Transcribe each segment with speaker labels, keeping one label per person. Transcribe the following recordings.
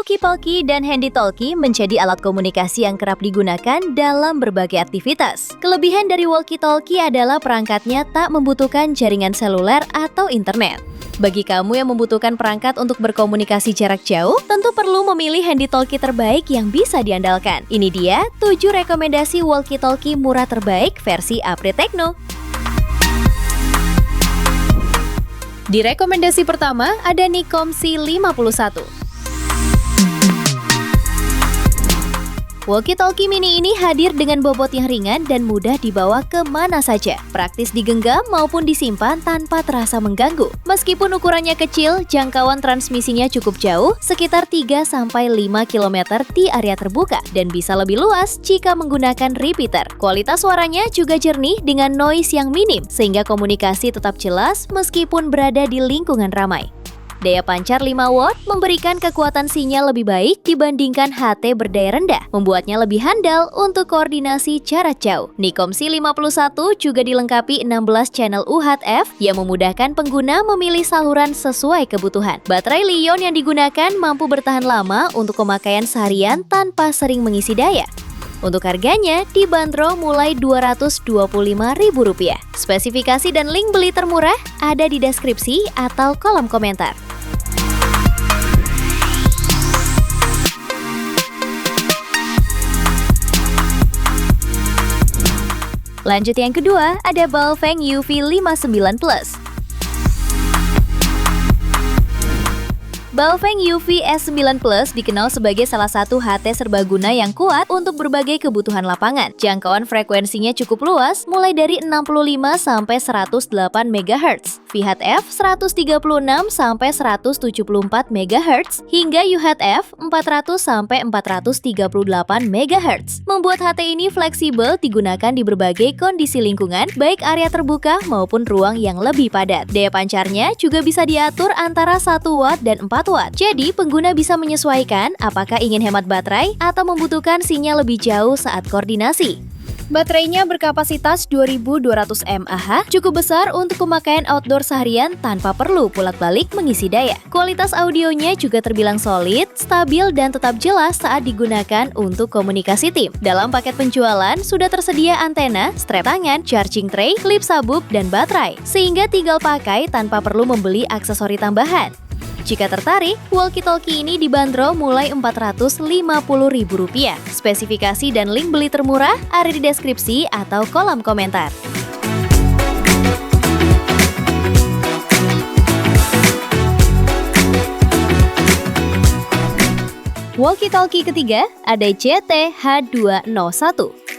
Speaker 1: Walkie-talkie dan handy-talkie menjadi alat komunikasi yang kerap digunakan dalam berbagai aktivitas. Kelebihan dari walkie-talkie adalah perangkatnya tak membutuhkan jaringan seluler atau internet. Bagi kamu yang membutuhkan perangkat untuk berkomunikasi jarak jauh, tentu perlu memilih handy-talkie terbaik yang bisa diandalkan. Ini dia 7 rekomendasi walkie-talkie murah terbaik versi Apri Tekno. Di rekomendasi pertama ada Nikom C51. Walkie-talkie mini ini hadir dengan bobot yang ringan dan mudah dibawa kemana saja. Praktis digenggam maupun disimpan tanpa terasa mengganggu. Meskipun ukurannya kecil, jangkauan transmisinya cukup jauh, sekitar 3-5 km di area terbuka, dan bisa lebih luas jika menggunakan repeater. Kualitas suaranya juga jernih dengan noise yang minim, sehingga komunikasi tetap jelas meskipun berada di lingkungan ramai. Daya pancar 5 watt memberikan kekuatan sinyal lebih baik dibandingkan HT berdaya rendah, membuatnya lebih handal untuk koordinasi jarak jauh. Nikom C51 juga dilengkapi 16 channel UHF yang memudahkan pengguna memilih saluran sesuai kebutuhan. Baterai Li-ion yang digunakan mampu bertahan lama untuk pemakaian seharian tanpa sering mengisi daya. Untuk harganya dibanderol mulai Rp225.000. Spesifikasi dan link beli termurah ada di deskripsi atau kolom komentar. Lanjut yang kedua, ada Baofeng UV59 Plus. Baofeng UV S9 Plus dikenal sebagai salah satu HT serbaguna yang kuat untuk berbagai kebutuhan lapangan. Jangkauan frekuensinya cukup luas, mulai dari 65 sampai 108 MHz, VHF 136 sampai 174 MHz, hingga UHF 400 sampai 438 MHz. Membuat HT ini fleksibel digunakan di berbagai kondisi lingkungan, baik area terbuka maupun ruang yang lebih padat. Daya pancarnya juga bisa diatur antara 1 watt dan 4 watt. Jadi, pengguna bisa menyesuaikan apakah ingin hemat baterai atau membutuhkan sinyal lebih jauh saat koordinasi. Baterainya berkapasitas 2200 mAh, cukup besar untuk pemakaian outdoor seharian tanpa perlu bolak-balik mengisi daya. Kualitas audionya juga terbilang solid, stabil, dan tetap jelas saat digunakan untuk komunikasi tim. Dalam paket penjualan, sudah tersedia antena, strap tangan, charging tray, klip sabuk, dan baterai, sehingga tinggal pakai tanpa perlu membeli aksesori tambahan. Jika tertarik, walkie-talkie ini dibanderol mulai Rp450.000. Spesifikasi dan link beli termurah ada di deskripsi atau kolom komentar. Walkie-talkie ketiga ada CT-H201.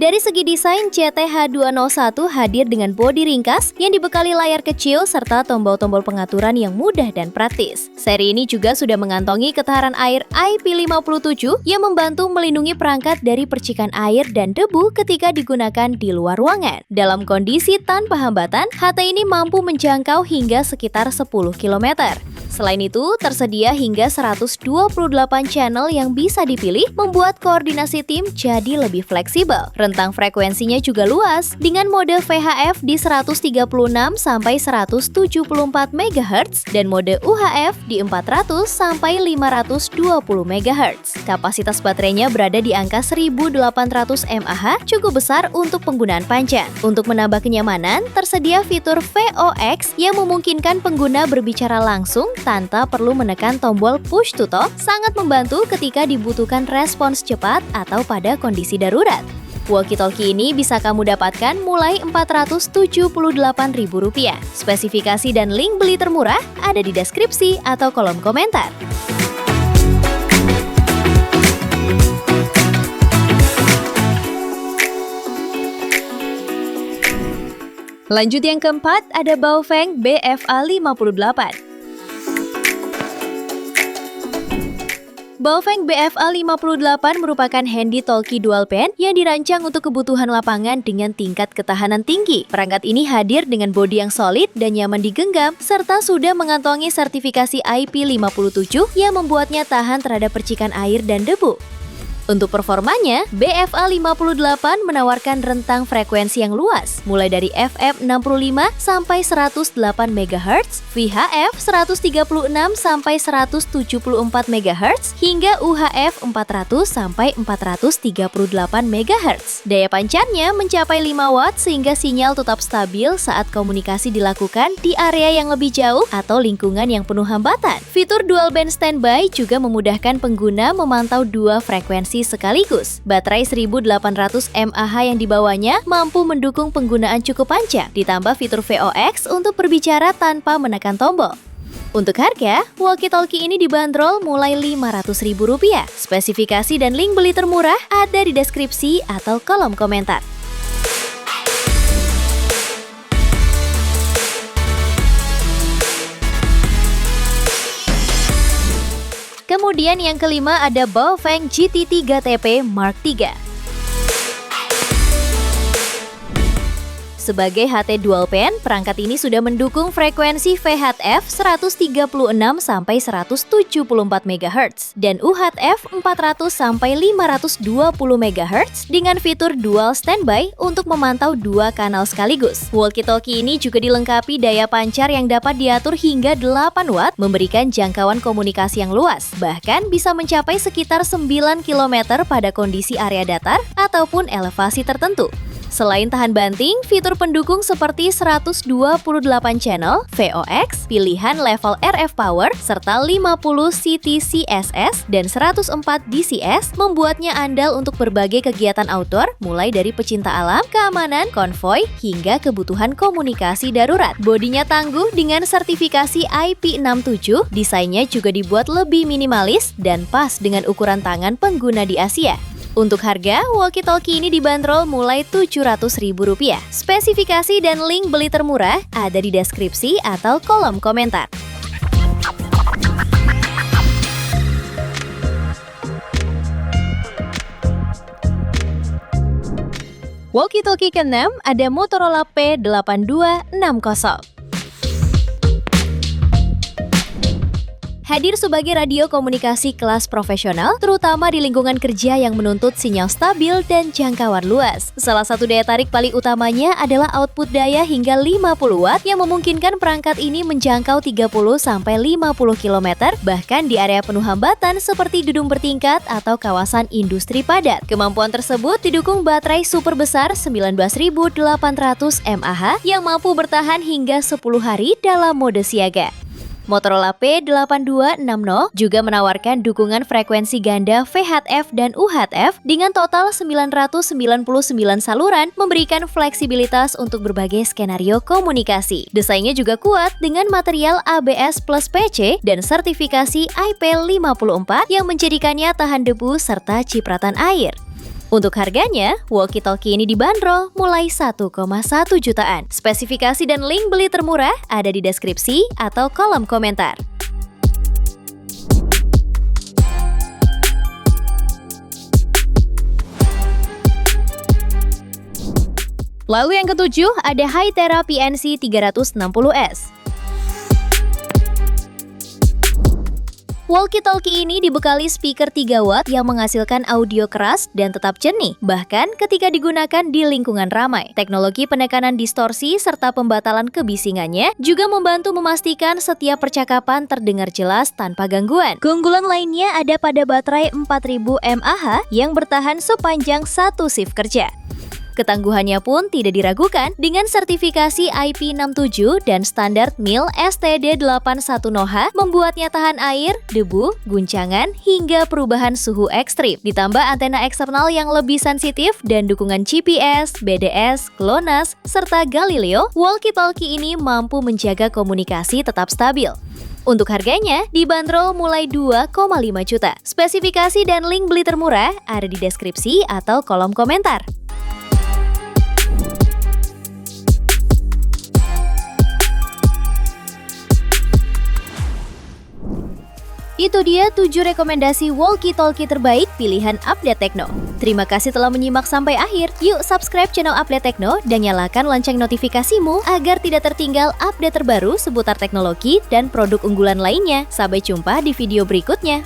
Speaker 1: Dari segi desain, CT-H201 hadir dengan bodi ringkas yang dibekali layar kecil serta tombol-tombol pengaturan yang mudah dan praktis. Seri ini juga sudah mengantongi ketahanan air IP57 yang membantu melindungi perangkat dari percikan air dan debu ketika digunakan di luar ruangan. Dalam kondisi tanpa hambatan, HT ini mampu menjangkau hingga sekitar 10 km. Selain itu, tersedia hingga 128 channel yang bisa dipilih, membuat koordinasi tim jadi lebih fleksibel. Rentang frekuensinya juga luas, dengan mode VHF di 136 sampai 174 MHz dan mode UHF di 400 sampai 520 MHz. Kapasitas baterainya berada di angka 1800 mAh, cukup besar untuk penggunaan panjang. Untuk menambah kenyamanan, tersedia fitur VOX yang memungkinkan pengguna berbicara langsung tanpa perlu menekan tombol push to talk, sangat membantu ketika dibutuhkan respons cepat atau pada kondisi darurat. Walkie-talkie ini bisa kamu dapatkan mulai Rp478.000. Spesifikasi dan link beli termurah ada di deskripsi atau kolom komentar. Lanjut yang keempat, ada Baofeng BFA58. Baofeng BFA58 merupakan handy-talkie dual pen yang dirancang untuk kebutuhan lapangan dengan tingkat ketahanan tinggi. Perangkat ini hadir dengan bodi yang solid dan nyaman digenggam, serta sudah mengantongi sertifikasi IP57 yang membuatnya tahan terhadap percikan air dan debu. Untuk performanya, BFA 58 menawarkan rentang frekuensi yang luas, mulai dari FM 65 sampai 108 MHz, VHF 136 sampai 174 MHz, hingga UHF 400 sampai 438 MHz. Daya pancarnya mencapai 5 watt sehingga sinyal tetap stabil saat komunikasi dilakukan di area yang lebih jauh atau lingkungan yang penuh hambatan. Fitur dual band standby juga memudahkan pengguna memantau dua frekuensi sekaligus. Baterai 1800 mAh yang dibawanya mampu mendukung penggunaan cukup panjang, ditambah fitur VOX untuk berbicara tanpa menekan tombol. Untuk harga, walkie-talkie ini dibanderol mulai Rp500.000. Spesifikasi dan link beli termurah ada di deskripsi atau kolom komentar. Kemudian yang kelima ada Baofeng GT3TP Mark III. Sebagai HT dual band, perangkat ini sudah mendukung frekuensi VHF 136 sampai 174 MHz dan UHF 400 sampai 520 MHz dengan fitur dual standby untuk memantau dua kanal sekaligus. Walkie-talkie ini juga dilengkapi daya pancar yang dapat diatur hingga 8 watt, memberikan jangkauan komunikasi yang luas, bahkan bisa mencapai sekitar 9 km pada kondisi area datar ataupun elevasi tertentu. Selain tahan banting, fitur pendukung seperti 128 channel, VOX, pilihan level RF power, serta 50 CTCSS dan 104 DCS membuatnya andal untuk berbagai kegiatan outdoor, mulai dari pecinta alam, keamanan, konvoi, hingga kebutuhan komunikasi darurat. Bodinya tangguh dengan sertifikasi IP67, desainnya juga dibuat lebih minimalis dan pas dengan ukuran tangan pengguna di Asia. Untuk harga, walkie-talkie ini dibanderol mulai Rp700.000. Spesifikasi dan link beli termurah ada di deskripsi atau kolom komentar. Walkie-talkie ke-6 ada Motorola P8260. Hadir sebagai radio komunikasi kelas profesional, terutama di lingkungan kerja yang menuntut sinyal stabil dan jangkauan luas. Salah satu daya tarik paling utamanya adalah output daya hingga 50 watt yang memungkinkan perangkat ini menjangkau 30-50 km, bahkan di area penuh hambatan seperti gedung bertingkat atau kawasan industri padat. Kemampuan tersebut didukung baterai super besar 19.800 mAh yang mampu bertahan hingga 10 hari dalam mode siaga. Motorola P8260 juga menawarkan dukungan frekuensi ganda VHF dan UHF dengan total 999 saluran, memberikan fleksibilitas untuk berbagai skenario komunikasi. Desainnya juga kuat dengan material ABS plus PC dan sertifikasi IP54 yang menjadikannya tahan debu serta cipratan air. Untuk harganya, walkie-talkie ini dibanderol mulai 1,1 jutaan. Spesifikasi dan link beli termurah ada di deskripsi atau kolom komentar. Lalu yang ketujuh ada Hytera PNC 360S. Walkie-talkie ini dibekali speaker 3 watt yang menghasilkan audio keras dan tetap jernih, bahkan ketika digunakan di lingkungan ramai. Teknologi penekanan distorsi serta pembatalan kebisingannya juga membantu memastikan setiap percakapan terdengar jelas tanpa gangguan. Keunggulan lainnya ada pada baterai 4000 mAh yang bertahan sepanjang satu shift kerja. Ketangguhannya pun tidak diragukan dengan sertifikasi IP67 dan standar MIL STD81 NOHA membuatnya tahan air, debu, guncangan, hingga perubahan suhu ekstrim. Ditambah antena eksternal yang lebih sensitif dan dukungan GPS, BDS, GLONASS, serta Galileo, walkie-talkie ini mampu menjaga komunikasi tetap stabil. Untuk harganya, dibanderol mulai 2,5 juta. Spesifikasi dan link beli termurah ada di deskripsi atau kolom komentar. Itu dia 7 rekomendasi walkie-talkie terbaik pilihan Update Tekno. Terima kasih telah menyimak sampai akhir. Yuk subscribe channel Update Tekno dan nyalakan lonceng notifikasimu agar tidak tertinggal update terbaru seputar teknologi dan produk unggulan lainnya. Sampai jumpa di video berikutnya.